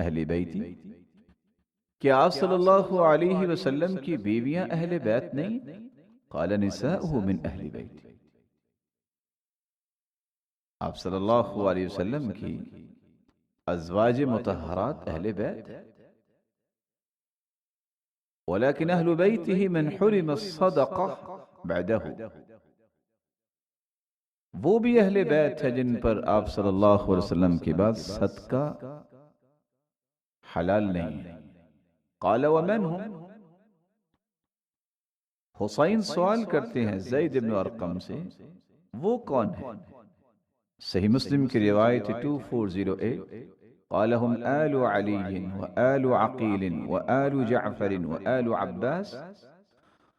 اہل بیتی، کیا آپ صلی اللہ علیہ وسلم کی بیویاں اہل بیت نہیں؟ قال نساؤہ من اہل بیت، آپ صلی اللہ علیہ وسلم کی ازواج مطہرات اہل بیت، ولیکن اہل بیتہ من حرم الصدقہ بعدہ، وہ بھی اہل بیت ہے جن پر آپ صلی اللہ علیہ وسلم کے بعد صدقہ حلال نہیں ہے۔ قال ومن ہم، حسین سوال کرتے ہیں زید بن ارقم سے، وہ کون ہے؟ صحیح مسلم کی روایت 2408، قال هم آل علی وآل عقیل وآل جعفر وآل عباس،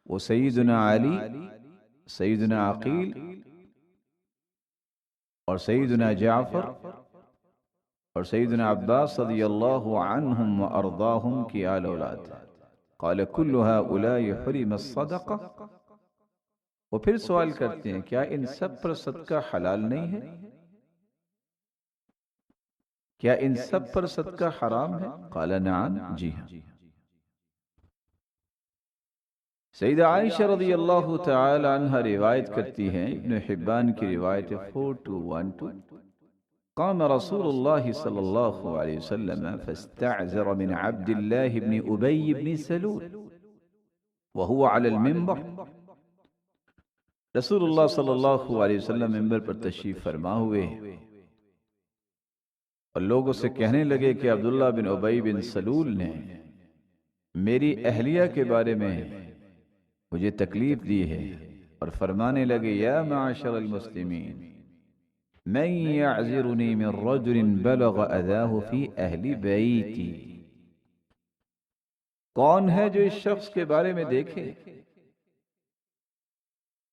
وہ سیدنا علی، سیدنا عقیل اور سیدنا جعفر اور سیدنا عباس رضی اللہ عنہم وارضاہم کی آل اولاد ہے۔ قال کل هؤلاء حرم الصدقہ، وہ پھر سوال کرتے ہیں کیا ان سب پر صدقہ حلال نہیں ہے؟ کیا ان سب پر صدقہ حرام ہے؟ قال نعم، جی ہاں۔ سیدہ عائشہ رضی اللہ تعالی عنہ روایت کرتی ہیں، ابن حبان کی روایت 4212، قام رسول اللہ صلی اللہ علیہ وسلم فاستعذر من عبد اللہ بن ابی بن سلول وهو على المنبر، رسول اللہ صلی اللہ علیہ وسلم منبر پر تشریف فرما ہوئے اور لوگوں سے کہنے لگے کہ عبداللہ بن ابی بن سلول نے میری اہلیہ کے بارے میں مجھے تکلیف دی ہے، اور فرمانے لگے یا معاشر المسلمین من يعذرني من رجل بلغ اذاه في اہل بیتی، کون ہے جو اس شخص کے بارے میں دیکھے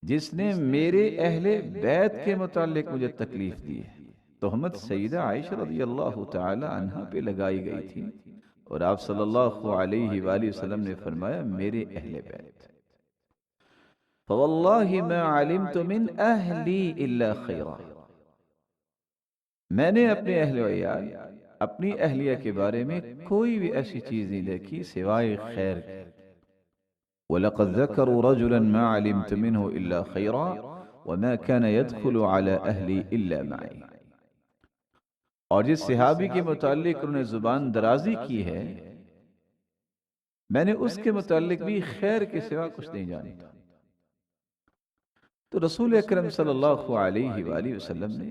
جس نے میرے اہل بیت کے متعلق مجھے تکلیف دی ہے۔ تہمت سیدہ عائشہ رضی اللہ تعالی عنہ پہ لگائی گئی تھی، اور آپ صلی اللہ علیہ وآلہ وسلم نے فرمایا میرے اہل بیت، فواللہ ما علمت من اہلی الا خیرا، میں نے اپنے اہل وعیال، اپنی اہلیہ کے بارے میں کوئی بھی ایسی چیز نہیں دیکھی سوائے خیر۔ وَلَقَدْ ذَكَرُوا رَجُلًا مَا عَلِمْتُ مِنْهُ إِلَّا خَيْرًا وَمَا كَانَ يَدْخُلُ عَلَى أَهْلِي إِلَّا مَعِي، اور جس صحابی کے متعلق انہوں نے زبان درازی کی ہے، میں نے اس کے متعلق بھی خیر کے سوا کچھ نہیں جانتا۔ تو رسول اکرم صلی اللہ علیہ وآلہ وسلم نے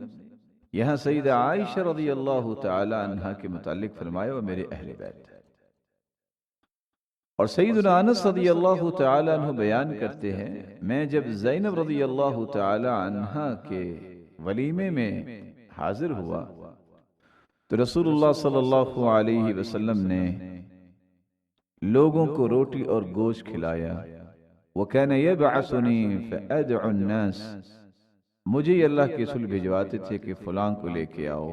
یہاں سیدہ عائشہ رضی اللہ تعالی عنہ کے متعلق فرمایا وہ میرے اہل بیت ہے، اور سیدنا انس رضی اللہ تعالی عنہ بیان کرتے ہیں میں جب زینب رضی اللہ تعالی عنہ کے ولیمے میں حاضر ہوا تو رسول اللہ صلی اللہ علیہ وسلم نے لوگوں کو روٹی اور گوشت کھلایا۔ وَكَانَ يَبْعَثُنِي فَأَدْعُ النَّاسِ، مجھے اللہ کے رسول بھجواتے تھے کہ فلاں کو لے کے آؤ،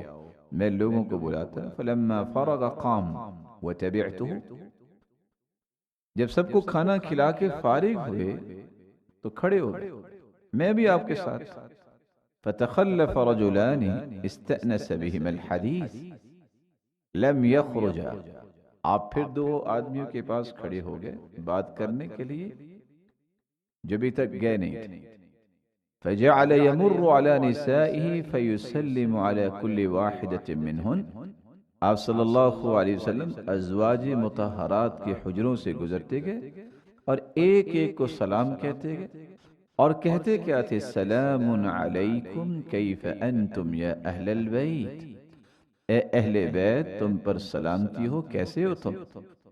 میں لوگوں کو بلاتا۔ فَلَمَّا فَرَغَ قَامَ وَتَبِعْتُهُ، جب سب کو کھانا کھلا کے فارغ ہوئے تو کھڑے ہو گئے، میں بھی آپ کے ساتھ۔ فَتَخَلَّفَ رَجُلَانِ اسْتَأْنَسَ بِهِمَا الْحَدِيثِ لَمْ يَخْرُجَا، آپ پھر دو آدمیوں کے پاس کھڑے ہو گئے بات کرنے کے لیے جو بھی تک گئے نہیں تھے۔ فَجَعَلَ يَمُرُّ عَلَى نِسَائِهِ فَيُسَلِّمُ عَلَى كُلِّ وَاحِدَةٍ مِّنْهُنْ، آپ صلی اللہ علیہ وسلم ازواج مطہرات کے حجروں سے گزرتے گئے اور ایک ایک کو سلام کہتے گئے، اور کہتے کیا تھے سلام علیکم کیف انتم یا اہل البیت، اے اہل بیت تم پر سلامتی ہو، کیسے ہو تم؟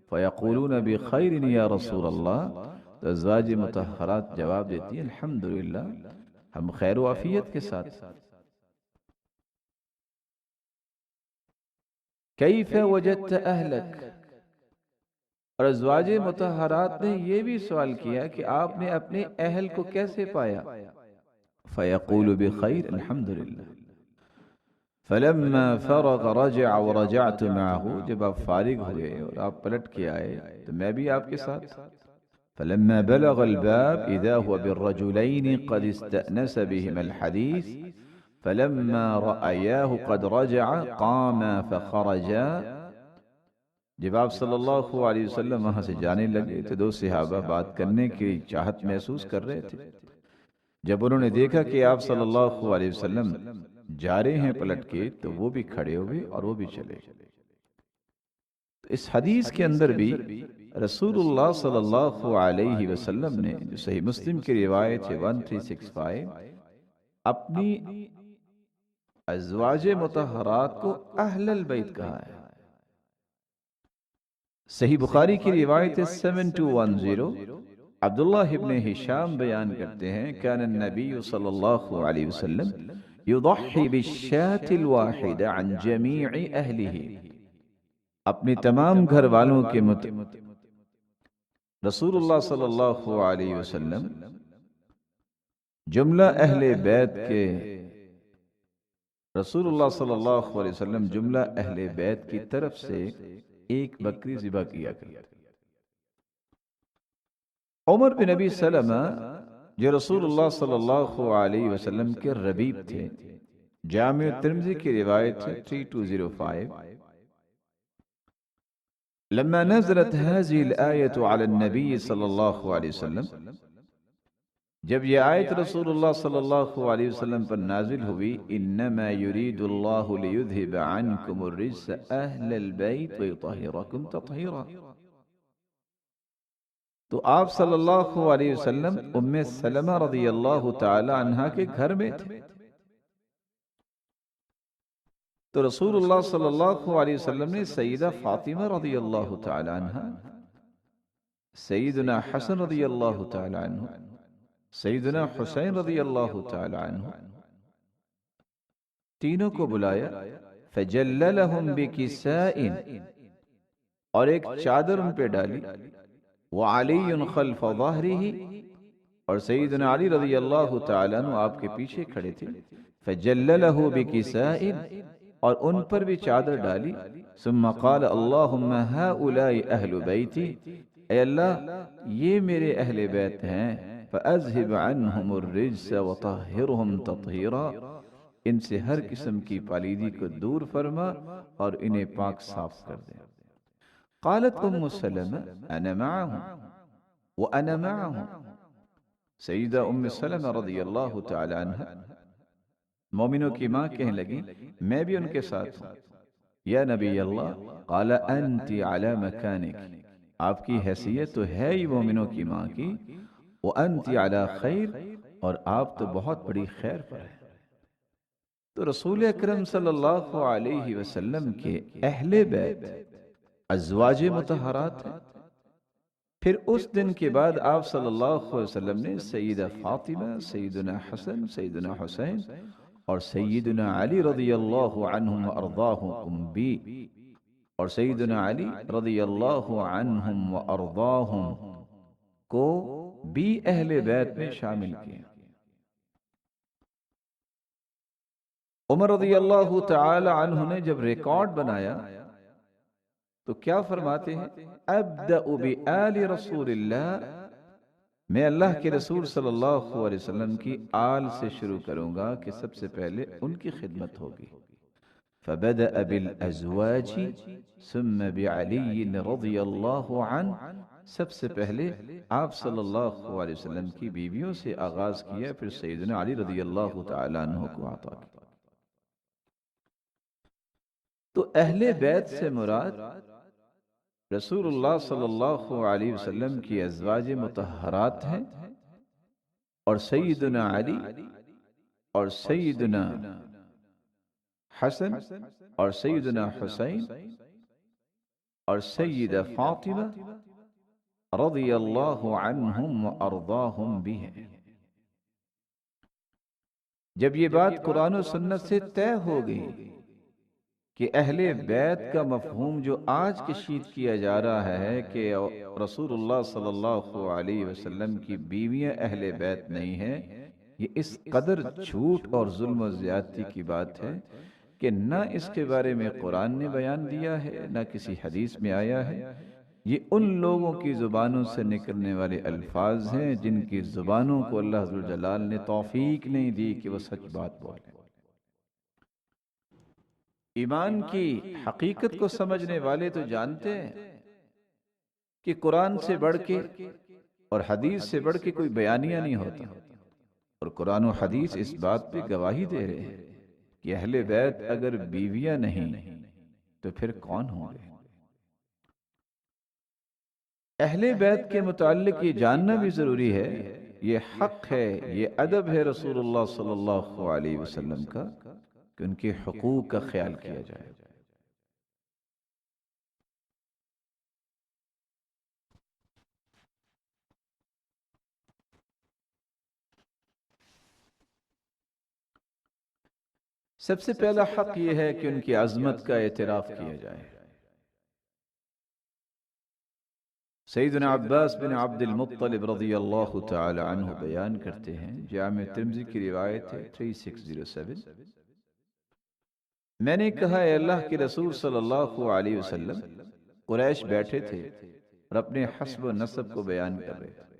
فیقولون بخیر یا رسول اللہ، تو ازواج مطہرات جواب دیتی ہیں الحمدللہ، ہم خیر و عافیت کے ساتھ۔ کیف وجدت اہلک، اور ازواج مطہرات نے یہ بھی سوال کیا کہ آپ نے اپنے اہل کو کیسے پایا؟ فیقول بخیر الحمدللہ۔ فلما فرغ رجع ورجعت معه، جب آپ فارغ ہوئے اور آپ پلٹ کے آئے تو میں بھی آپ کے ساتھ۔ فلما بلغ الباب اذا هو بالرجلين قد استأنس بهما الحديث فلما رأياه قد رجع قاما فخرجا جب آپ صلی اللہ علیہ وسلم وہاں سے جانے لگے تو دو صحابہ بات کرنے کی چاہت محسوس کر رہے تھے۔ جب انہوں نے دیکھا کہ آپ صلی اللہ علیہ وسلم جا رہے ہیں پلٹ کے، تو وہ بھی کھڑے ہوئے اور وہ بھی چلے۔ اس حدیث کے اندر بھی رسول اللہ صلی اللہ علیہ وسلم نے، جو صحیح مسلم کی روایت ہے 1365، اپنی ازواج مطہرات کو اہل البیت کہا ہے۔ صحیح بخاری کی روایت ہے 7210، عبداللہ ابن ہشام بیان کرتے ہیں، کان النبی صلی اللہ علیہ وسلم یضحی بالشاة الواحدة عن جمیع اہلہ، اپنی تمام گھر والوں کے رسول اللہ صلی اللہ علیہ وسلم جملہ اہل بیت کے رسول اللہ صلی اللہ علیہ وسلم جملہ اہل بیت کی طرف سے ایک بکری ذبح کیا کرتے۔ عمر بن نبی سلمہ جو رسول اللہ صلی اللہ علیہ وسلم کے ربیب تھے، جامع ترمذی کی روایت ہے 3205، لما نزلت هذه الآية على النبي صلی اللہ علیہ وسلم، جب یہ آیت رسول اللہ صلی اللہ علیہ وسلم پر نازل ہوئی، انما يريد الله ليذهب عنكم الرجس اہل البيت ويطهركم تطهيرا، تو آپ صلی اللہ علیہ وسلم ام سلمہ رضی اللہ تعالی عنہا کے گھر میں تھے، تو رسول اللہ صلی اللہ علیہ وسلم نے سیدہ فاطمہ رضی اللہ تعالی عنہا، سیدنا حسن رضی اللہ تعالی عنہ، سیدنا حسین رضی اللہ تعالی عنہ، تینوں کو بلایا، فجللہم بکساء، اور ایک چادر ان پہ ڈالی، وعلی خلف ظہرہ، اور سیدنا علی رضی اللہ تعالی عنہ آپ کے پیچھے کھڑے تھے، فجللہ بکساء، اور ان پر بھی چادر ڈالی، ثم قال اللہم ہؤلاء اہل بیتی، اے اللہ یہ میرے اہل بیت ہیں، فاذہب عنہم الرجس وطہرہم تطہیرا، ان سے ہر قسم کی پالیدی کو دور فرما اور انہیں پاک صاف کر دے۔ قالت ام سلمہ انا معہم وانا معہم، سیدہ ام سلمہ رضی اللہ تعالی عنہ مومنوں کی ماں کہنے لگی، میں بھی ان کے ساتھ ہوں۔ یا نبی اللہ، قال انت علی مکانک، آپ کی حیثیت تو ہے ہی مومنوں کی ماں کی، وانت علی خیر، اور آپ تو بہت بڑی خیر پر ہیں۔ تو رسول اکرم صلی اللہ علیہ وسلم کے اہل بیت ازواج مطہرات ہیں۔ پھر اس دن کے بعد آپ صلی اللہ علیہ وسلم نے سیدہ فاطمہ، سیدنا حسن، سیدنا حسین اور سیدنا علی رضی اللہ عنہم وارضاہم بھی، اور سیدنا علی رضی اللہ عنہم وارضاہم کو بھی اہل بیت میں شامل کیا۔ عمر رضی اللہ تعالی عنہ نے جب ریکارڈ بنایا تو کیا فرماتے ہیں، ابدأ بآل رسول اللہ، میں اللہ کے رسول صلی اللہ علیہ وسلم کی آل سے شروع کروں گا کہ سب سے پہلے ان کی خدمت ہوگی۔ فبدأ بالازواج ثم بعلی رضی اللہ عنہ، سب سے پہلے آپ صلی اللہ علیہ وسلم کی بیویوں سے آغاز کیا، پھر سیدنا علی رضی اللہ تعالی عنہ کو عطا کیا۔ تو اہل بیت سے مراد رسول اللہ صلی اللہ علیہ وسلم کی ازواج مطہرات ہیں، اور سیدنا علی اور سیدنا حسن اور سیدنا حسین اور سیدہ فاطمہ رضی اللہ عنہم وارضاہم بھی ہیں۔ جب یہ بات قرآن و سنت سے طے ہو گئی کہ اہل بیت کا مفہوم جو آج کشید کیا جا رہا ہے کہ رسول اللہ صلی اللہ علیہ وسلم کی بیویاں اہل بیت نہیں ہیں، یہ اس قدر جھوٹ اور ظلم و زیادتی کی بات ہے کہ نہ اس کے بارے میں قرآن نے بیان دیا ہے، نہ کسی حدیث میں آیا ہے۔ یہ ان لوگوں کی زبانوں سے نکلنے والے الفاظ ہیں جن کی زبانوں کو اللہ ذوالجلال نے توفیق نہیں دی کہ وہ سچ بات بولیں۔ ایمان کی حقیقت کو سمجھنے والے تو جانتے ہیں کہ قرآن سے بڑھ کے اور حدیث سے بڑھ کے کوئی بیانیہ نہیں ہوتا، اور قرآن و حدیث اس بات پہ گواہی دے رہے ہیں کہ اہل بیت اگر بیویاں نہیں تو پھر کون ہوں گے؟ اہل بیت کے متعلق یہ جاننا بھی ضروری ہے، یہ حق ہے، یہ ادب ہے رسول اللہ صلی اللہ علیہ وسلم کا کہ ان کے حقوق کا خیال کیا جائے۔ سب سے پہلا حق یہ ہے کہ ان کی عظمت کا اعتراف کیا جائے۔ سیدنا عباس بن عبد المطلب رضی اللہ تعالی عنہ بیان کرتے ہیں، جامع ترمذی کی روایت ہے 3607، میں نے کہا اے اللہ کے رسول صلی اللہ علیہ وسلم، قریش بیٹھے تھے اور اپنے حسب و نسب کو بیان کر رہے تھے،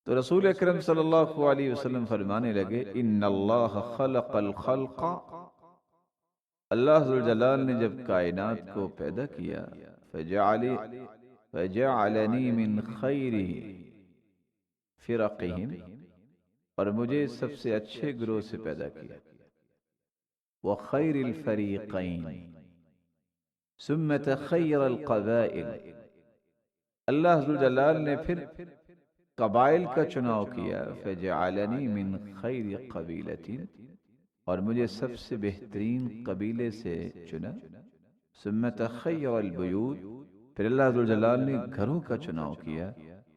تو رسول اکرم صلی اللہ علیہ وسلم فرمانے لگے ان اللہ خلق الخلق، اللہ ذوالجلال نے جب کائنات کو پیدا کیا فجعلنی من خیر فرقہم، اور مجھے سب سے اچھے گروہ سے پیدا کیا، وخیر الفریقین ثم تخیر القبائل، اللہ ذوالجلال نے پھر قبائل کا چناؤ کیا، فجعلنی من خیر قبیلۃ، اور مجھے سب سے بہترین قبیلے سے چنا، ثم تخیر البیوت، پھر اللہ ذوالجلال نے گھروں کا چناؤ کیا،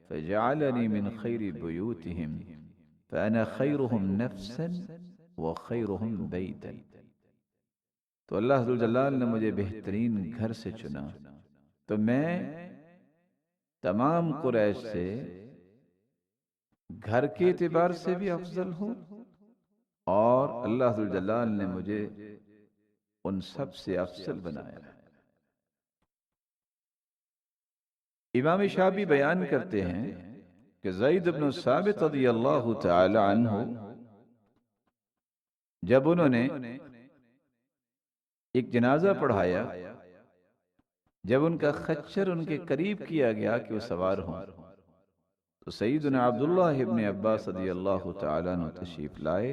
فجعلنی من خیر بیوتہم فانا خیرہم نفسا وخیرہم بیتا، تو اللہ ذوالجلال نے مجھے بہترین گھر سے چنا، تو میں تمام قریش سے گھر کے اعتبار سے بھی افضل ہوں، اور اللہ ذوالجلال نے مجھے ان سب سے افضل بنایا۔ امام شعبی بیان کرتے ہیں کہ زید بن ثابت رضی اللہ تعالی عنہ جب انہوں نے ایک جنازہ پڑھایا، جب ان کا خچر ان کے قریب کیا گیا کہ وہ سوار ہوں، تو سیدنا عبداللہ ابن عباس رضی اللہ تعالیٰ عنہ تشریف لائے،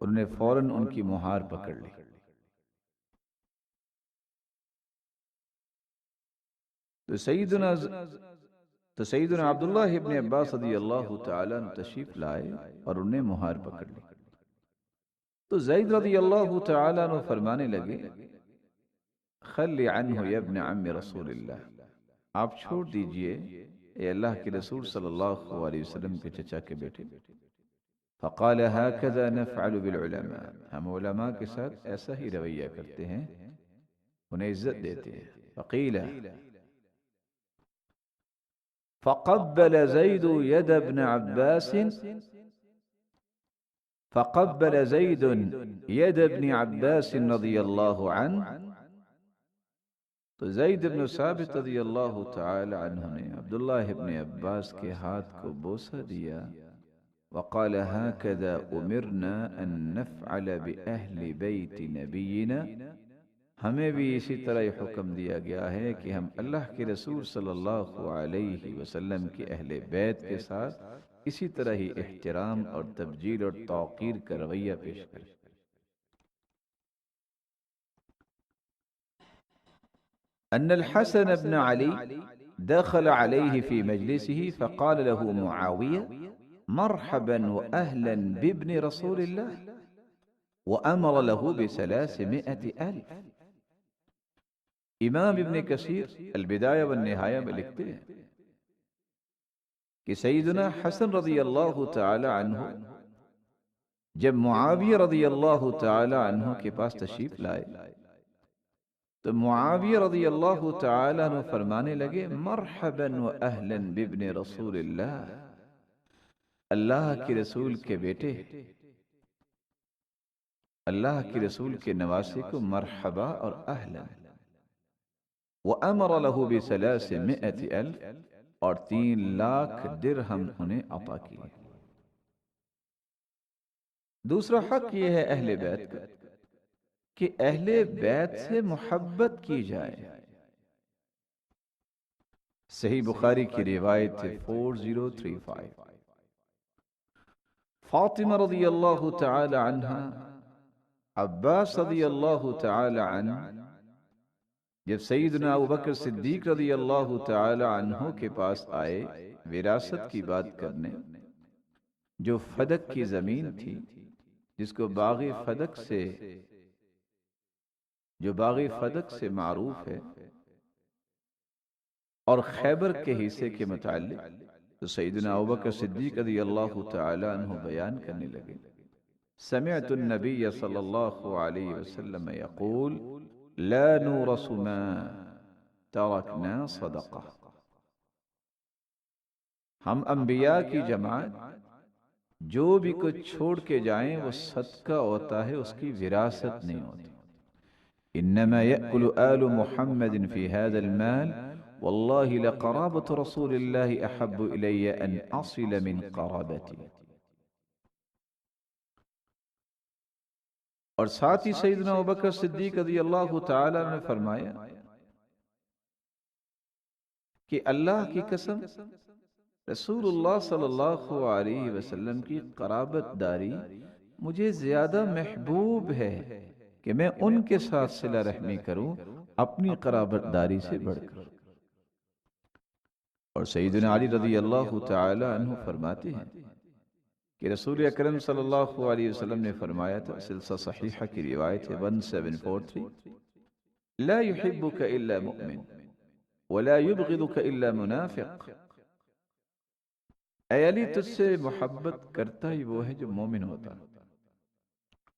انہوں نے فوراً ان کی مہار پکڑ لی، تو سیدنا عبداللہ ابن عباس رضی اللہ تعالیٰ عنہ تشریف لائے اور انہوں نے مہار پکڑ لی، تو زید رضی اللہ تعالیٰ عنہ فرمانے لگے خلی عنہ یا ابن عم رسول اللہ، آپ چھوڑ دیجئے اے اللہ کے رسول صلی اللہ علیہ وسلم کے چچا کے بیٹے۔ فقال هكذا نفعل بالعلماء، ہم علماء کے ساتھ ایسا ہی رویہ کرتے ہیں، انہیں عزت دیتے ہیں۔ فقیل فقبل زید ید ابن عباس، فقبل زید ید ابن عباس رضی اللہ عنہ، تو زید بن ثابت رضی اللہ تعالی عنہ نے عبداللہ ابن عباس کے ہاتھ کو بوسہ دیا، وقال هكذا امرنا ان نفعل باہل بیت نبینا، ہمیں بھی اسی طرح حکم دیا گیا ہے کہ ہم اللہ کے رسول صلی اللہ علیہ وسلم کے اہل بیت کے ساتھ اسی طرح ہی احترام اور تبجیل اور توقیر کا رویہ پیش کریں۔ ان الحسن بن علی دخل علیہ فی مجلسه فقال له معاویہ مرحبا واہلا بابن رسول اللہ وامر له ب300,000۔ امام ابن کثیر البدایہ والنہایہ میں لکھتے ہیں کہ سیدنا حسن رضی اللہ تعالی عنہ جب معاویہ رضی اللہ تعالی عنہ کے پاس تشریف لائے، تو معاویہ رضی اللہ تعالی عنہ فرمانے لگے مرحبا واہلا بابن رسول اللہ، اللہ کے رسول کے بیٹے، اللہ کے رسول کے نواسے کو مرحبا اور اہلا، وَأَمَرَ لَهُ ب300,000، اور 3 لاکھ درہم انہیں عطا کیے۔ دوسرا حق یہ ہے اہل بیت کا کہ اہل بیت سے محبت کی جائے۔ صحیح بخاری کی روایت ہے 4035۔ فاطمہ رضی اللہ تعالی عنہ، عباس رضی اللہ تعالی عنہ جب سیدنا ابوبکر صدیق رضی اللہ تعالی عنہ کے پاس آئے وراثت کی بات کرنے، جو فدق کی زمین تھی، جس کو باغ فدق سے معروف ہے، اور خیبر کے حصے کے متعلق، تو سیدنا ابوبکر صدیق رضی اللہ تعالی عنہ بیان کرنے لگے، سمعت النبی صلی اللہ علیہ وسلم یقول لا نورث ما ترکنا صدقہ۔ ہم انبیاء کی جماعت جو بھی کچھ چھوڑ کے جائیں وہ صدقہ ہوتا ہے، اس کی وراثت نہیں ہوتی۔ انما یأکل آل محمد فی هذا المال واللہ لقرابۃ رسول اللہ احب الی ان اصل من قرابتی۔ اور ساتھ ہی سیدنا ابوبکر صدیق رضی اللہ تعالی نے فرمایا کہ اللہ کی قسم، رسول اللہ صلی اللہ علیہ وسلم کی قرابت داری مجھے زیادہ محبوب ہے کہ میں ان کے ساتھ صلہ رحمی کروں اپنی قرابت داری سے بڑھ کر۔ اور سیدنا علی رضی اللہ تعالی عنہ فرماتے ہیں کہ رسول اکرم صلی اللہ علیہ وسلم نے فرمایا تھا، سلسلہ صحیحہ کی روایت ہے 1743، لا يحبك الا مؤمن ولا يبغضك الا منافق۔ اے علی، تجھ سے محبت کرتا ہی وہ ہے جو مومن ہوتا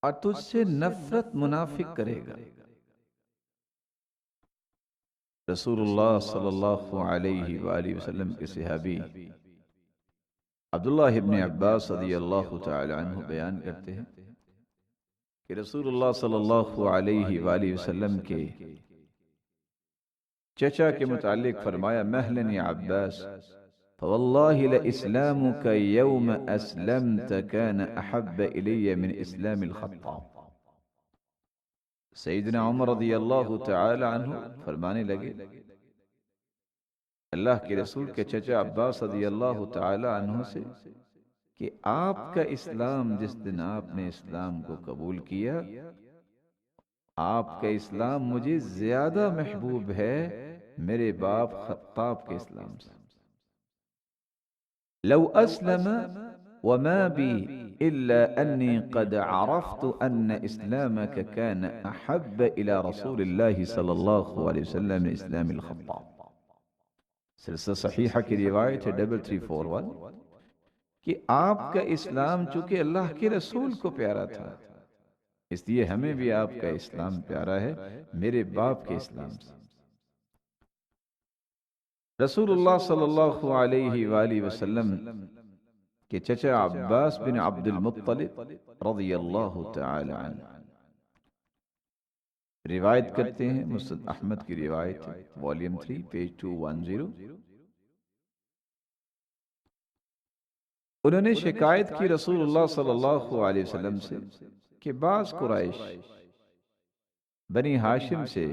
اور تجھ سے نفرت منافق کرے گا۔ رسول اللہ صلی اللہ علیہ وآلہ وسلم کے صحابی عبداللہ ابن عباس رضی اللہ تعالی عنہ بیان کرتے ہیں کہ رسول اللہ صلی اللہ علیہ وآلہ وسلم کے چچا کے متعلق فرمایا، مہلا یا عباس فواللہ لإسلامك یوم اسلمت کان احب الی من اسلام الخطاب۔ سیدنا عمر رضی اللہ تعالی عنہ فرمانے لگے، اللہ کے رسول کے چچا عباس رضی اللہ تعالی عنہ سے، کہ آپ کا اسلام، جس دن آپ نے اسلام کو قبول کیا، آپ کا اسلام مجھے زیادہ محبوب ہے میرے باپ خطاب کے اسلام سے۔ لو اسلم وما بي الا انی قد عرفت ان اسلامك كان احب الى رسول اللہ صلی اللہ علیہ وسلم من اسلام الخطاب۔ سلسلہ صحیحہ کی روایت ہے 3341 کہ آپ کا اسلام چونکہ اللہ کے رسول کو پیارا تھا، اس لیے ہمیں بھی آپ کا اسلام پیارا ہے میرے باپ کے اسلام سے۔ رسول اللہ صلی اللہ علیہ وآلہ وسلم کے چچا عباس بن عبد المطلب رضی اللہ تعالی عنہ روایت کرتے ہیں، مسند احمد کی روایت ہے، والیوم 3 پیج 210۔ انہوں نے شکایت کی رسول اللہ صلی اللہ علیہ وسلم سے کہ بعض قریش بنی ہاشم سے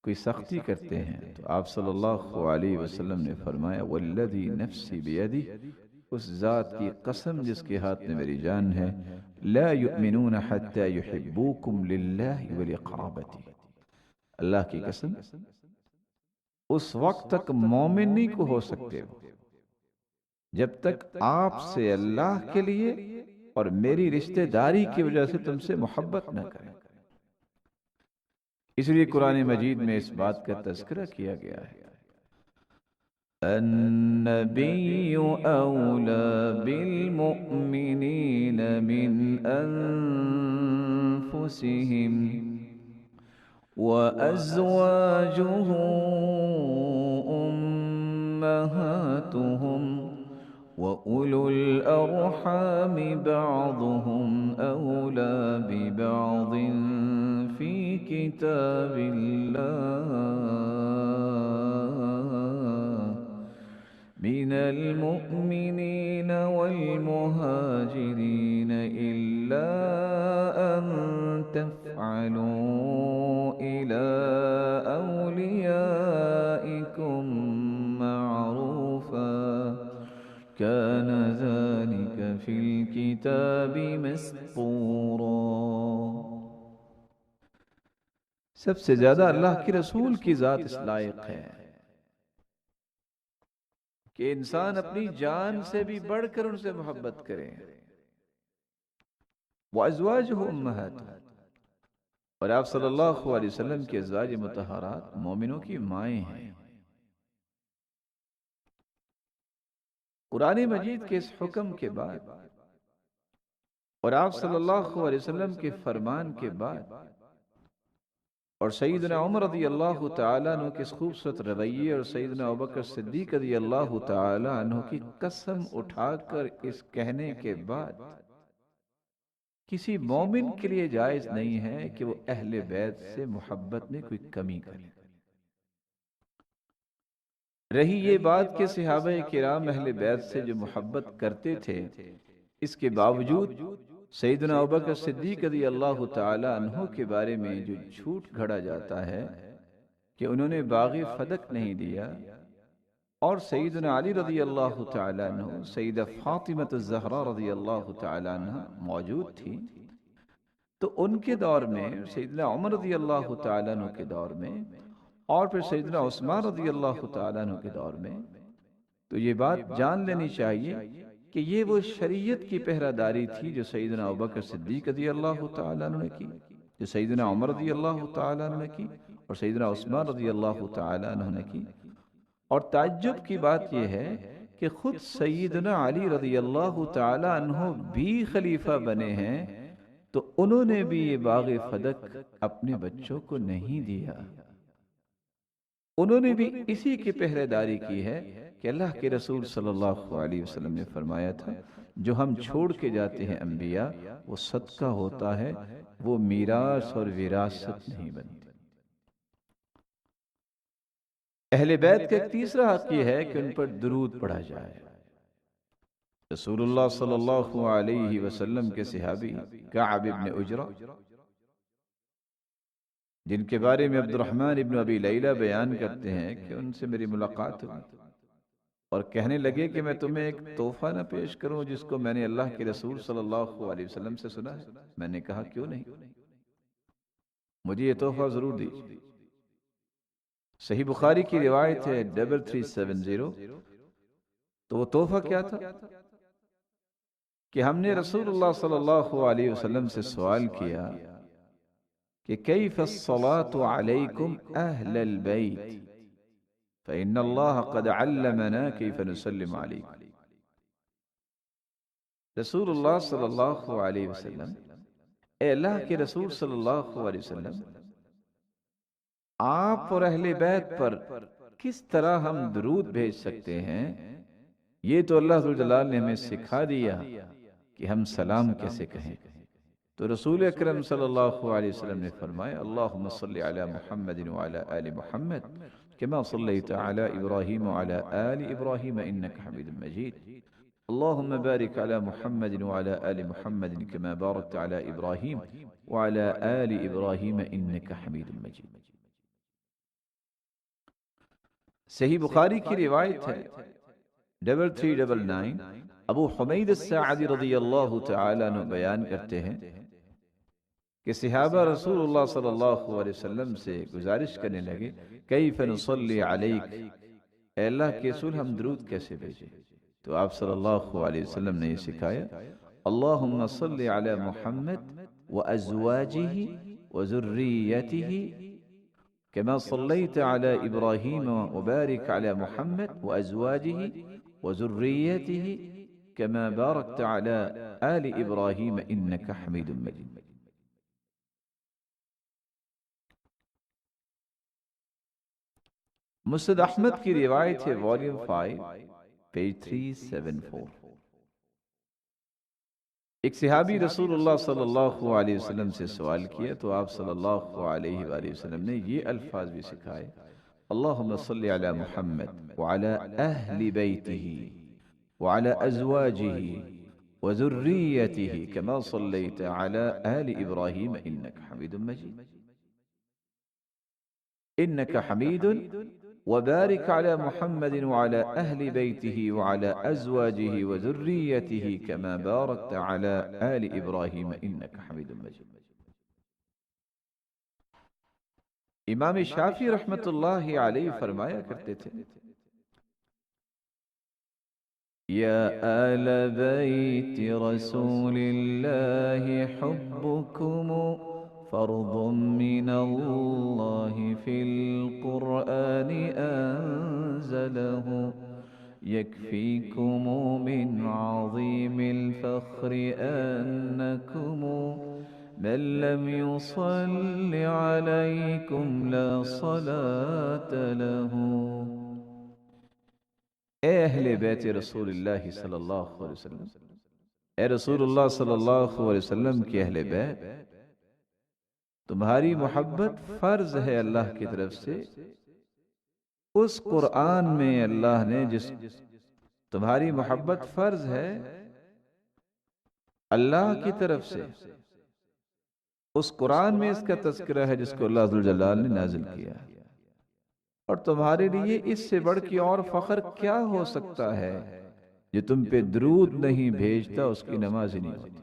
کوئی سختی کرتے ہیں، تو آپ صلی اللہ علیہ وسلم نے فرمایا، والذی نفسی بیدی، اس ذات کی قسم جس کے ہاتھ میں میری جان ہے، لا یؤمنون حتی یحبوکم للہ ولقرابتی، اللہ کی قسم اس وقت تک مومن نہیں کو ہو سکتے ہو جب تک آپ سے اللہ کے لیے اور میری رشتہ داری کی وجہ سے تم سے محبت نہ کریں۔ اس لیے قرآن مجید میں اس بات کا تذکرہ کیا گیا ہے، النبی اولا بالمؤمنین من انفسهم وازواجه امہاتهم وَأُولُو الْأَرْحَامِ بَعْضُهُمْ أَوْلَى بِبَعْضٍ فِي كِتَابِ اللَّهِ مِنَ الْمُؤْمِنِينَ وَالْمُهَاجِرِينَ إِلَّا أَن تفعلوا إلى أوليائكم معروفا كان ذلك في الكتاب مسطورا۔ سب سے زیادہ اللہ کے رسول کی ذات اس لائق ہے کہ انسان اپنی جان سے بھی بڑھ کر ان سے محبت کرے۔ وَأَزْوَاجُهُ أُمَّهَاتُهُمْ، اور آپ صلی اللہ علیہ وسلم کے ازواج مطہرات مومنوں کی مائیں ہیں۔ قرآن مجید کے اس حکم کے بعد اور آپ صلی اللہ علیہ وسلم کے فرمان کے بعد اور سیدنا عمر رضی اللہ تعالیٰ عنہ کے اس خوبصورت رویے اور سیدنا ابوبکر صدیق رضی اللہ تعالیٰ عنہ کی قسم اٹھا کر اس کہنے کے بعد کسی مومن کے لیے جائز نہیں ہے کہ وہ اہل بیت سے محبت میں کوئی کمی کرے۔ رہی یہ بات کہ صحابہ کرام اہل بیت سے جو محبت کرتے تھے، اس کے باوجود سیدنا ابوبکر صدیق رضی اللہ تعالی عنہ کے بارے میں جو جھوٹ گھڑا جاتا ہے کہ انہوں نے باغ فدق نہیں دیا، اور سیدنا علی رضی اللہ تعالی عنہ، سیدہ فاطمہ الزہرا رضی اللہ تعالی عنہ موجود تھی، تو ان کے دور میں، سیدنا عمر رضی اللہ تعالی عنہ کے دور میں، اور پھر سیدنا عثمان رضی اللہ تعالیٰ عنہ کے دور میں، تو یہ بات جان لینی چاہیے کہ یہ وہ شریعت کی پہرہ داری تھی جو سیدنا ابوبکر صدیق رضی اللہ تعالیٰ عنہ نے کی، جو سیدنا عمر رضی اللہ تعالیٰ عنہ نے کی، اور سیدنا عثمان رضی اللہ تعالیٰ عنہ نے کی۔ اور تعجب کی بات یہ ہے کہ خود سیدنا علی رضی اللہ تعالیٰ عنہ بھی خلیفہ بنے ہیں، تو انہوں نے بھی یہ باغ فدق اپنے بچوں کو نہیں دیا۔ انہوں نے بھی اسی کی پہرے داری کی ہے کہ اللہ کے رسول صلی اللہ علیہ وسلم نے فرمایا تھا، جو ہم چھوڑ کے جاتے ہیں انبیاء، وہ صدقہ ہوتا ہے، وہ میراث اور وراثت نہیں بنتی۔ اہل بیت کا ایک تیسرا حق یہ ہے کہ ان پر درود پڑھا جائے۔ رسول اللہ صلی اللہ علیہ وسلم کے صحابی کعب ابن عجرہ، جن کے بارے میں عبد الرحمن ابن ابی لیلہ بیان کرتے ہیں کہ ان سے میری ملاقات ہوئی اور کہنے لگے کہ میں تمہیں ایک تحفہ نہ پیش کروں جس کو میں نے اللہ کے رسول صلی اللہ علیہ وسلم سے سنا ہے۔ میں نے کہا کیوں نہیں، مجھے یہ تحفہ ضرور دیجیے۔ صحیح بخاری کی روایت ہے 3370۔ تو وہ تحفہ کیا تھا کہ ہم نے رسول اللہ صلی اللہ علیہ وسلم سے سوال کیا کہ کیف الصلاة علیکم اہل البیت فإن اللہ قد علمنا کیف نسلم علیکم۔ رسول اللہ صلی اللہ علیہ وسلم، اے اللہ کے رسول صلی اللہ علیہ وسلم، آپ اور اہل بیت پر کس طرح ہم درود بھیج سکتے ہیں؟ یہ تو اللہ ذوالجلال نے ہمیں سکھا دیا کہ ہم سلام کیسے کہیں۔ تو رسول اکرم صلی اللہ علیہ وسلم نے فرمایا اللہم صلی علی محمد وعلی آل محمد کما صلیت علی ابراہیم وعلی آل ابراہیم انکا حمید مجید اللہم بارک علی محمد وعلی آل محمد کما بارکت علی ابراہیم وعلی آل ابراہیم انکا حمید مجید۔ صحیح بخاری کی روایت ہے 3399۔ ابو حمید الساعدی رضی اللہ تعالیٰ عنہ بیان کرتے ہیں کہ صحابہ رسول اللہ صلی اللہ علیہ وسلم سے گزارش کرنے لگے کیف نصلی علیک، اے اللہ کے رسول ہم درود کیسے بھیجیں؟ تو آپ صلی اللہ علیہ وسلم نے یہ سکھایا اللہم صلی علی محمد وازواجہ وذریتہ كما صليت على إبراهيم وبارك على محمد وأزواجه وذريته كما باركت على آل إبراهيم إنك حميد مجيد۔ مسند احمد کی روایت ہے والیوم 5 پیج 374۔ ایک صحابی رسول اللہ صلی اللہ علیہ وسلم سے سوال کیا تو آپ صلی اللہ علیہ وآلہ وسلم نے یہ الفاظ بھی سکھائے اللہم صلی علی محمد وعلی اہل بیتہ وعلی ازواجہ وذريته كما صليت على آل إبراهيم إنك حميد مجيد إنك حميد وبارك على محمد وعلى أهل بيته وعلى أزواجه وذريته كما باركت على آل إبراهيم إنك حميد مجيد. امام شافعی رحمت اللہ علیہ فرمایا کرتے تھے یا آل بیت رسول اللہ حبکم فرض من اللہ فی القرآن انزلہ یکفیکم من عظیم الفخر انکم من لم يصل عليكم لا صلاة له. اے اہل بیت رسول اللہ صلی اللہ علیہ وسلم، اے رسول اللہ صلی اللہ علیہ وسلم کی اہل بیت، تمہاری محبت فرض ہے اللہ کی طرف سے. اس قرآن میں اللہ نے تمہاری محبت فرض ہے اللہ کی طرف سے، اس قرآن میں اس کا تذکرہ ہے جس کو اللہ عز و جلال نے نازل کیا، اور تمہارے لیے اس سے بڑھ کے اور فخر کیا ہو سکتا ہے؟ جو تم پہ درود نہیں بھیجتا اس کی نماز ہی نہیں ہوتی.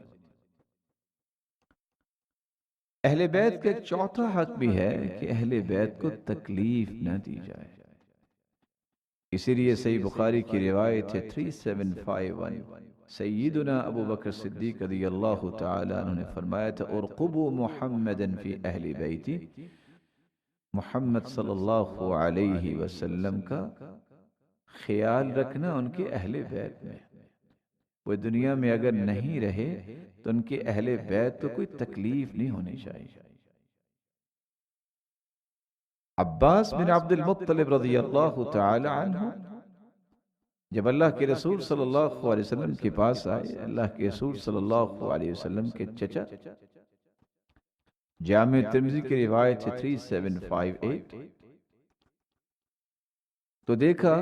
اہل بیت کا ایک چوتھا حق بھی ہے کہ اہل بیت کو تکلیف نہ دی جائے. اسی لیے صحیح بخاری کی روایت ہے 3751، سیدنا ابو بکر صدیق رضی اللہ تعالی عنہ نے فرمایا تھا ارقبوا محمدا فی اہل بیتی، محمد صلی اللہ علیہ وسلم کا خیال رکھنا ان کے اہل بیت میں. وہ دنیا میں اگر نہیں رہے تو ان کے اہل بیت کو کوئی تکلیف نہیں ہونی چاہیے. عباس بن عبد المطلب رضی اللہ تعالی عنہ جب اللہ کے رسول صلی اللہ علیہ وسلم کے پاس آئے، اللہ کے رسول صلی اللہ علیہ وسلم کے چچا، جامع ترمذی کی روایت ہے 3758، تو دیکھا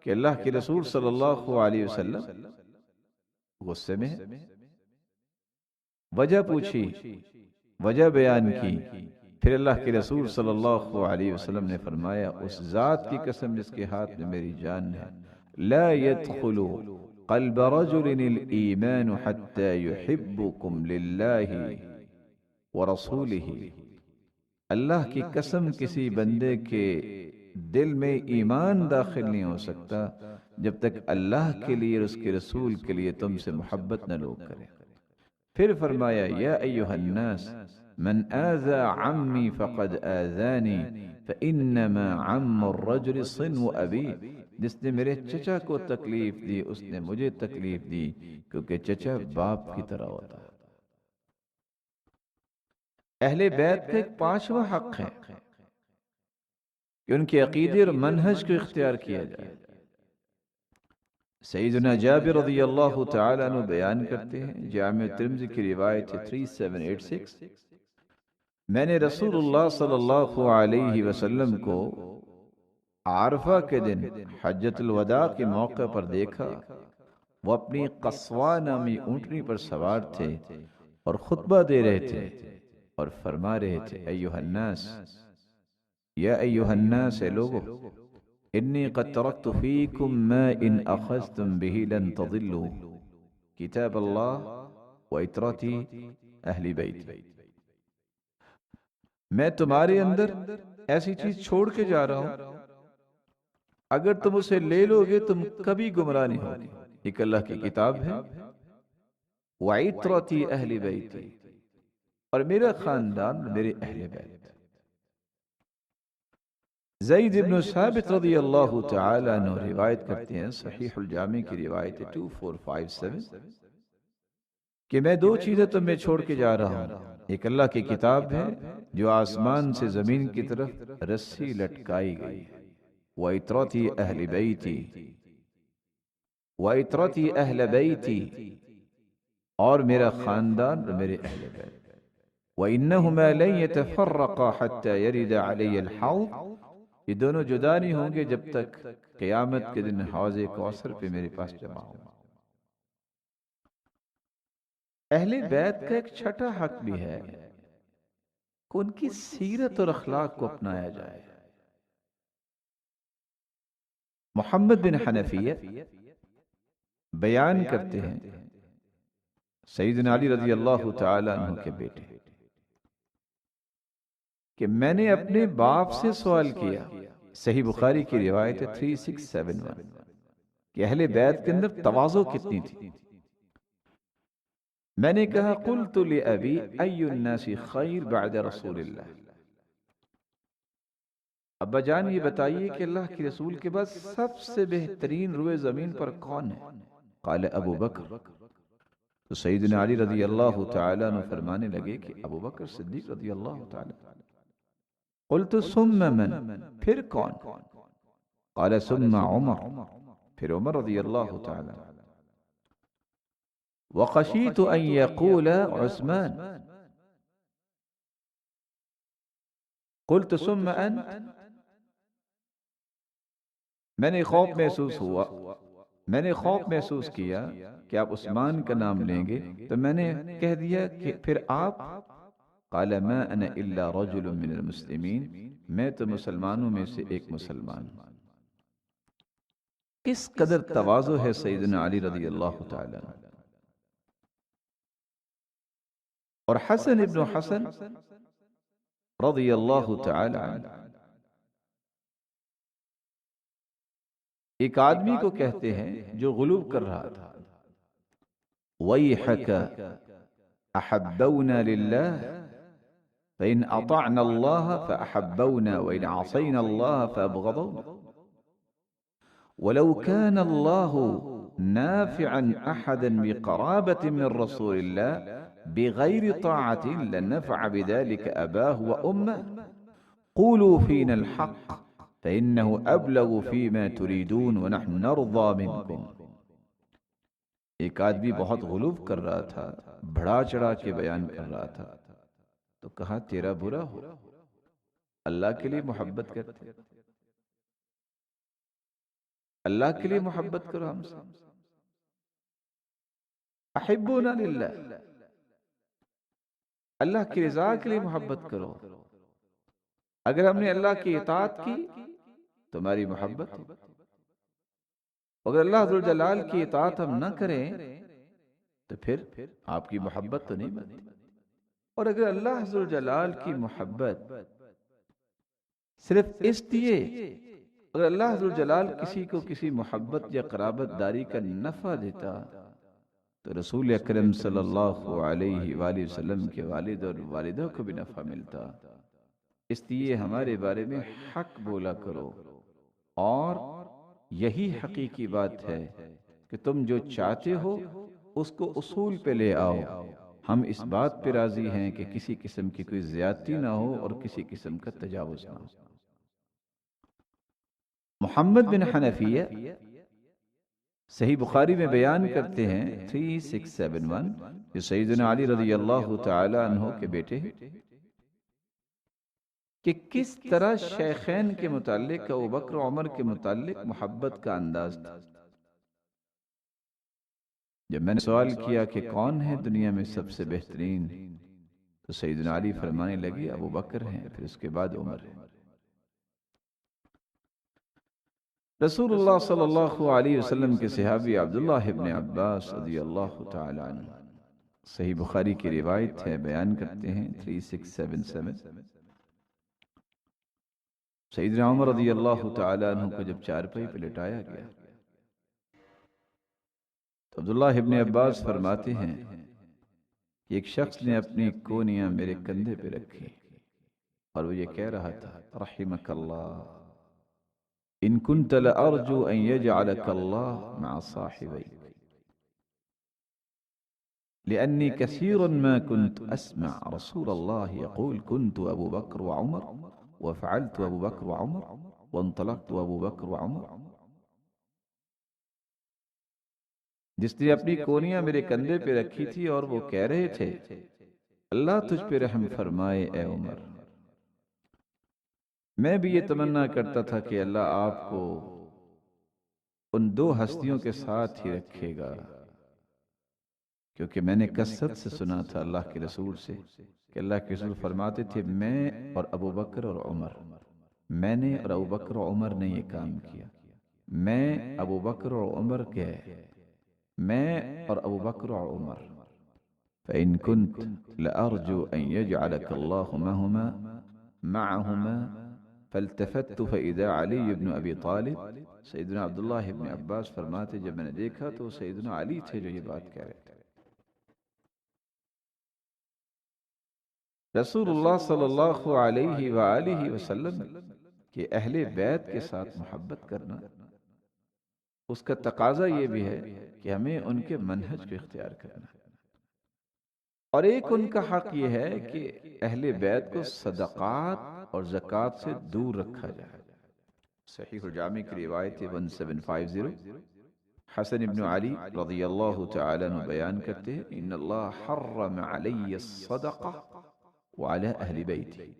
کہ اللہ کے رسول صلی اللہ علیہ وسلم غصے میں، وجہ پوچھی، وجہ بیان کی. پھر اللہ کے رسول صلی اللہ علیہ وسلم نے فرمایا اس ذات کی قسم جس کے ہاتھ میں میری جان ہے، لا يدخل قلب رجل الایمان حتى يحبكم لله ورسوله. اللہ کی قسم کسی بندے کے دل میں ایمان داخل نہیں ہو سکتا جب تک اللہ کے لیے اور اس کے رسول کے لیے تم سے محبت نہ لوگ کریں. پھر فرمایا یا ایھا الناس من آذى عمی فقد آذانی فإنما عم الرجل صنو ابی. جس نے میرے چچا کو تکلیف دی اس نے مجھے تکلیف دی، کیونکہ چچا باپ کی طرح ہوتا ہے. اہل بیت کا ایک پانچواں حق ہے کہ ان کے عقیدے اور منہج کو اختیار کیا جائے. سیدنا جابر رضی اللہ تعالی عنہ بیان کرتے ہیں، جامع ترمذی کی روایت ہے 3786، میں نے رسول اللہ صلی اللہ علیہ وسلم کو عرفہ کے دن حجۃ الوداع کے موقع پر دیکھا. وہ اپنی قصوہ نامی اونٹنی پر سوار تھے اور خطبہ دے رہے تھے اور فرما رہے تھے ایھا الناس، یا ایھا الناس، اے لوگو، انی قد ترکت فیکم ما ان اخذتم به لن تضلوا، کتاب اللہ و اطرتی اہل بیت. میں تمہارے اندر ایسی چیز چھوڑ کے جا رہا ہوں، اگر تم اسے لے لو گے تم کبھی گمراہ نہیں ہوگے. ایک اللہ کی کتاب ہے وَعِطْرَتِي أَهْلِ بَيْتِ، اور میرا خاندان میرے اہل بیت. زید بن ثابت رضی اللہ تعالی عنہ روایت کرتے ہیں، صحیح الجامع کی روایت 2457، کہ میں دو چیزیں تمہیں چھوڑ کے جا رہا ہوں. ایک اللہ کی کتاب ہے جو آسمان سے زمین کی طرف رسی لٹکائی گئی ہے، وَعِطْرَتِي أَهْلِ بَيْتِ، وَعِطْرَتِي أَهْلَ بَيْتِ، اور میرا خاندان اور میرے اہل بیت. وَإِنَّهُمَا لَن يَتَفَرَّقَا حَتَّى يَرِدَ عَلَيَّ الْحَوْض، یہ دونوں جدا نہیں ہوں گے جب تک قیامت کے دن حوض کوثر پہ میرے پاس جمع ہوں. اہل بیت کا ایک چھٹا حق بھی ہے کہ ان کی سیرت اور اخلاق کو اپنایا جائے۔ محمد بن حنفیہ بیان کرتے ہیں، سیدنا علی رضی اللہ تعالی عنہ کے بیٹے، کہ میں نے اپنے باپ سے سوال کیا، صحیح بخاری کی روایت ہے 3671، کہ اہل بیت کے اندر تواضع کتنی تھی؟ میں نے کہا قلت لأبی ای الناس خیر بعد رسول اللہ، ابا جان یہ بتائیے کہ اللہ کے رسول کے بعد سب سے بہترین روئے زمین پر کون ہے؟ قال ابو بکر، تو سیدنا علی رضی اللہ تعالی عنہ فرمانے لگے کہ ابو بکر صدیق رضی اللہ تعالی عنہ۔ قلت ثم من، پھر کون؟ قال ثم عمر، پھر عمر رضی اللہ تعالی عنہ۔ وخشیت ان یقول عثمان، قلت ثم انت، میں نے خوف محسوس کیا کہ آپ عثمان کا نام لیں گے، تو میں نے کہہ دیا کہ پھر آپ؟ قال ما انا الا رجل من المسلمین، میں تو مسلمانوں میں سے ایک مسلمان ہوں۔ کس قدر تواضع ہے سیدنا علی رضی اللہ تعالی عنہ۔ اور حسن ابن حسن رضی اللہ تعالی عنہ ایک آدمی کو کہتے ہیں جو غلو کر رہا تھا، وَيْحَكَ أَحَبَّوْنَا لِلَّهِ فَإِنْ أَطَعْنَا اللَّهَ فَأَحَبَّوْنَا وَإِنْ عَصَيْنَا اللَّهَ فَأَبْغَضَوْنَا وَلَوْ كَانَ اللَّهُ نَافِعًا أَحَدًا بِقَرَابَةٍ مِّن رَّسُولِ اللَّهِ بِغَيْرِ طَاعَةٍ لَنَفَعَ بِذَلِكَ أَبَاهُ وَأُمَّهُ قُولُوا فِينَا الْحَقَّ فَإِنَّهُ أَبْلَغُ فِيمَا تُرِيدُونَ وَنَحْنُ نَرْضَى مِنْكُمْ۔ ایک آدمی بہت غلو کر رہا تھا، بڑھا چڑھا کے بیان کر رہا تھا، تو کہا تیرا برا ہو، اللہ کے لیے محبت کرتے، اللہ کے لیے محبت کرو ہم سے، احبونا للہ، اللہ کی رضا کے لیے محبت کرو۔ اگر ہم نے اللہ کی اطاعت کی تمہاری محبت ہو، اگر اللہ ذوالجلال کی اطاعت ہم نہ کریں تو پھر آپ کی محبت تو نہیں بنتی۔ اور اگر اللہ ذوالجلال کی محبت صرف اس لیے، اگر اللہ ذوالجلال کسی کو کسی محبت یا قرابت داری کا نفع دیتا تو رسول اکرم صلی اللہ علیہ وآلہ وسلم کے والد اور والدہ کو بھی نفع ملتا۔ اس لیے ہمارے بارے میں حق بولا کرو، اور یہی حقیقی بات ہے کہ تم جو چاہتے ہو اس کو اصول پہ لے آؤ۔ ہم اس بات پہ راضی ہیں کہ کسی قسم کی کوئی زیادتی نہ ہو اور کسی قسم کا تجاوز نہ ہو۔ محمد بن حنفیہ صحیح بخاری میں بیان کرتے ہیں 3671، جو سیدنا علی رضی اللہ تعالی عنہ کے بیٹے ہیں، کہ کس طرح شیخین کے متعلق، ابو بکر و عمر کے متعلق محبت کا انداز تھا۔ جب میں نے سوال کیا کہ کون ہے دنیا میں سب سے بہترین، تو سیدنا علی فرمانے لگے ابو بکر ہیں، پھر اس کے بعد عمر ہے۔ رسول اللہ صلی اللہ علیہ وسلم کے صحابی عبداللہ ابن عباس رضی اللہ تعالی عنہ، صحیح بخاری کی روایت ہے، بیان کرتے ہیں 3677، سیدنا عمر رضی اللہ تعالی عنہ کو جب چارپائی پہ لٹایا گیا تو عبداللہ ابن عباس فرماتے ہیں کہ ایک شخص نے اپنی کونیاں میرے کندھے پہ رکھی اور وہ یہ کہہ رہا تھا رحمک اللہ ان كنت لأرجو ان يجعلك الله مع صاحبيك لأني كثيرا ما كنت أسمع رسول الله يقول كنت أبو بكر وعمر وفعلت أبو بكر وعمر وانطلقت أبو بكر وعمر۔ جس نے اپنی کونیاں میرے کندھے پہ رکھی تھی اور وہ کہہ رہے تھے اللہ تجھ پہ رحم فرمائے اے عمر، میں بھی یہ تمنا کرتا تھا کہ اللہ آپ کو ان دو ہستیوں کے ساتھ ہی رکھے گا کیونکہ میں نے کثرت سے سنا تھا اللہ کے رسول سے کہ اللہ کے رسول فرماتے تھے میں اور ابو بکر اور عمر، میں نے اور ابو بکر اور عمر نے یہ کام کیا، میں ابو بکر اور عمر کے، میں اور ابو بکر اور عمر، فإن كنت لأرجو أن يجعلك الله معهما فالتفت فإذا علي بن أبی طالب، سیدنا عبداللہ ابن عباس فرماتے جب میں نے دیکھا تو سیدنا علی تھے جو یہ بات کہہ رہے تھے۔ رسول اللہ صلی اللہ علیہ وآلہ وسلم کہ اہل بیت کے ساتھ محبت کرنا، اس کا تقاضا یہ بھی ہے کہ ہمیں ان کے منہج کو اختیار کرنا ہے، اور ایک ان کا حق یہ ہے کہ اہل بیت کو صدقات اور زکوٰۃ سے دور رکھا جائے۔ صحیح الجامع کی روایت 1750، حسن ابن علی رضی اللہ تعالی عنہ بیان کرتے ہیں ان اللہ حرم علی الصدقہ وعلی اہل بیتی،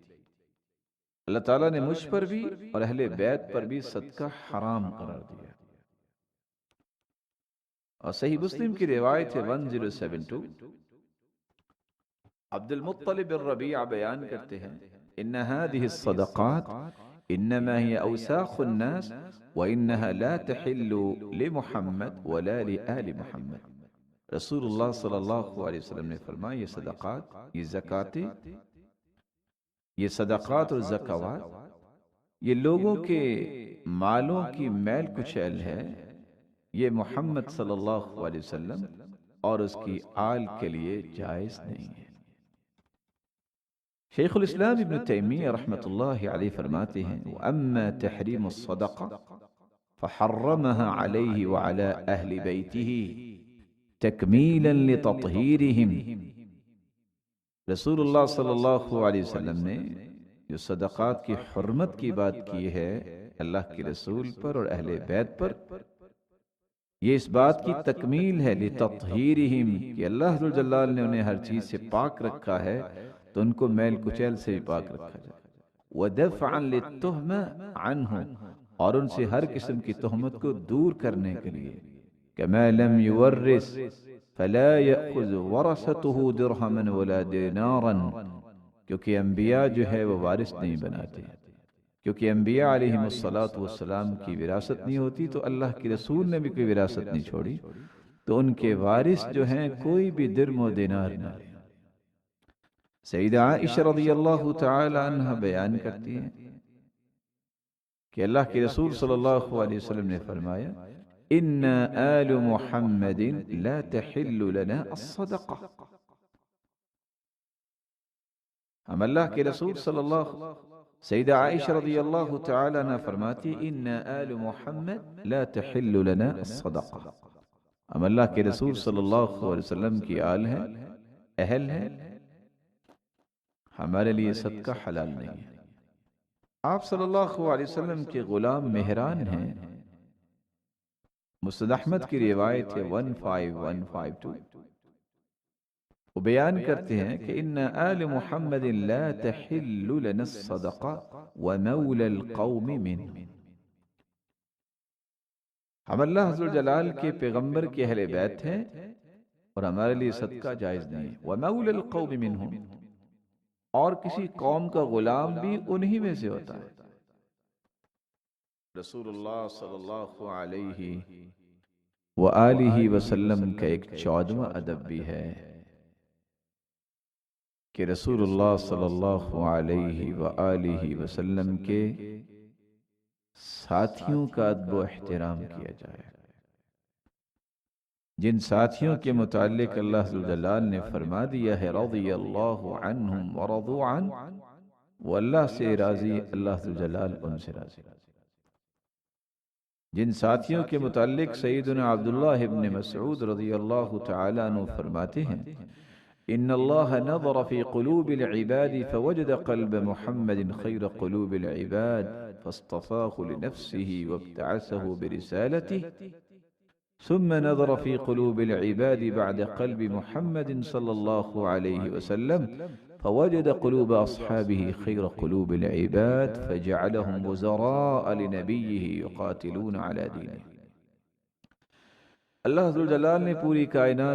اللہ تعالیٰ نے مجھ پر بھی اور اہل بیت پر بھی صدقہ حرام قرار دیا۔ اور صحیح مسلم کی روایت 1072، عبد المطلب بن ربیعہ بیان کرتے ہیں ان هذه الصدقات انما هي اوساخ الناس وانها لا تحل لمحمد ولا لآل محمد۔ رسول اللہ صلی اللہ علیہ وسلم نے فرمایا یہ صدقات، یہ زکاتیں، یہ صدقات اور زکوات یہ لوگوں کے مالوں کی میل کچیل ہے، یہ محمد صلی اللہ علیہ وسلم اور اس کی آل کے لیے جائز نہیں ہے۔ شیخ الاسلام ابن تیمیہ رحمۃ اللہ علیہ فرماتے ہیں وَأَمَّا تَحْرِيمُ الصَّدَقَةِ فَحَرَّمَهَا عَلَيْهِ وَعَلَى أَهْلِ بَيْتِهِ تَكْمِيلًا لِتَطْهِيرِهِمْ۔ رسول اللہ صلی اللہ علیہ وسلم نے جو صدقات کی حرمت کی بات کی ہے اللہ کے رسول پر اور اہل بیت پر، یہ اس بات کی تکمیل ہے لِتَطْهِيرِهِمْ کہ اللہ ذو الجلال نے انہیں ہر چیز سے پاک رکھا ہے تو ان کو میل کچیل سے بھی پاک رکھا جائے، وَدَفْعًا لِلتُّهْمَةِ عَنْهُ اور ان سے ہر قسم کی تہمت کو دور کرنے کے لیے، كَمَا لَمْ يُوَرِّثْ فَلَا يَأْخُذْ وَرَثَتُهُ دِرْهَمًا وَلَا دِینَارًا، کیونکہ انبیاء جو ہے وہ وارث نہیں بناتے، کیونکہ انبیاء علیہم السلام کی وراثت نہیں ہوتی تو اللہ کے رسول نے بھی کوئی وراثت نہیں چھوڑی، تو ان کے وارث جو ہیں کوئی بھی درم و دینار نہ لے۔ سیدہ عائشہ رضی اللہ تعالی عنہ بیان کرتی ہیں کہ اللہ کے رسول صلی اللہ علیہ وسلم نے فرمایا ان آل محمد لا تحل لنا الصدقہ، ہم اللہ کے رسول صلی اللہ، سیدہ عائشہ رضی اللہ تعالی عنہ فرماتی ان آل محمد لا تحل لنا الصدقہ، ہم اللہ کے رسول صلی اللہ علیہ وسلم کی آل ہیں، اہل ہیں، ہمارے لیے صدقہ حلال نہیں ہے۔ آپ صلی اللہ علیہ وسلم کے غلام مہران ہیں، مسند احمد کی روایت ہے 15152، وہ بیان کرتے ہیں کہ ان آل محمد لا تحل لنا الصدقہ ومول القوم منہ، ہم اللہ عز و جلال کے پیغمبر کے اہل بیت ہیں اور ہمارے لیے صدقہ جائز نہیں ہے، ومول القوم منہ اور کسی قوم کا غلام بھی انہی میں سے ہوتا ہے۔ رسول اللہ صلی اللہ علیہ وآلہ وسلم کا ایک 14واں ادب بھی ہے کہ رسول اللہ صلی اللہ علیہ وآلہ وسلم کے ساتھیوں کا ادب و احترام کیا جائے، جن ساتھیوں کے متعلق اللہ ذو الجلال نے فرما دیا ہے رضی اللہ عنہم ورضوا عنہ، وہ اللہ سے راضی، اللہ ذو الجلال ان سے راضی، جن ساتھیوں کے متعلق سیدنا عبداللہ ابن مسعود رضی اللہ تعالیٰ عنہ فرماتے ہیں ان اللہ نظر فی قلوب العباد فوجد قلب محمد خیر قلوب العباد فاصطفاہ لنفسه وابتعثه برسالته، ثم نظر في قلوب العباد بعد قلب محمد صلى الله عليه وسلم فوجد قلوب أصحابه خير قلوب العباد فجعلهم وزراء لنبيه يقاتلون على دينه۔ اللہ ذو الجلال نے پوری کائنات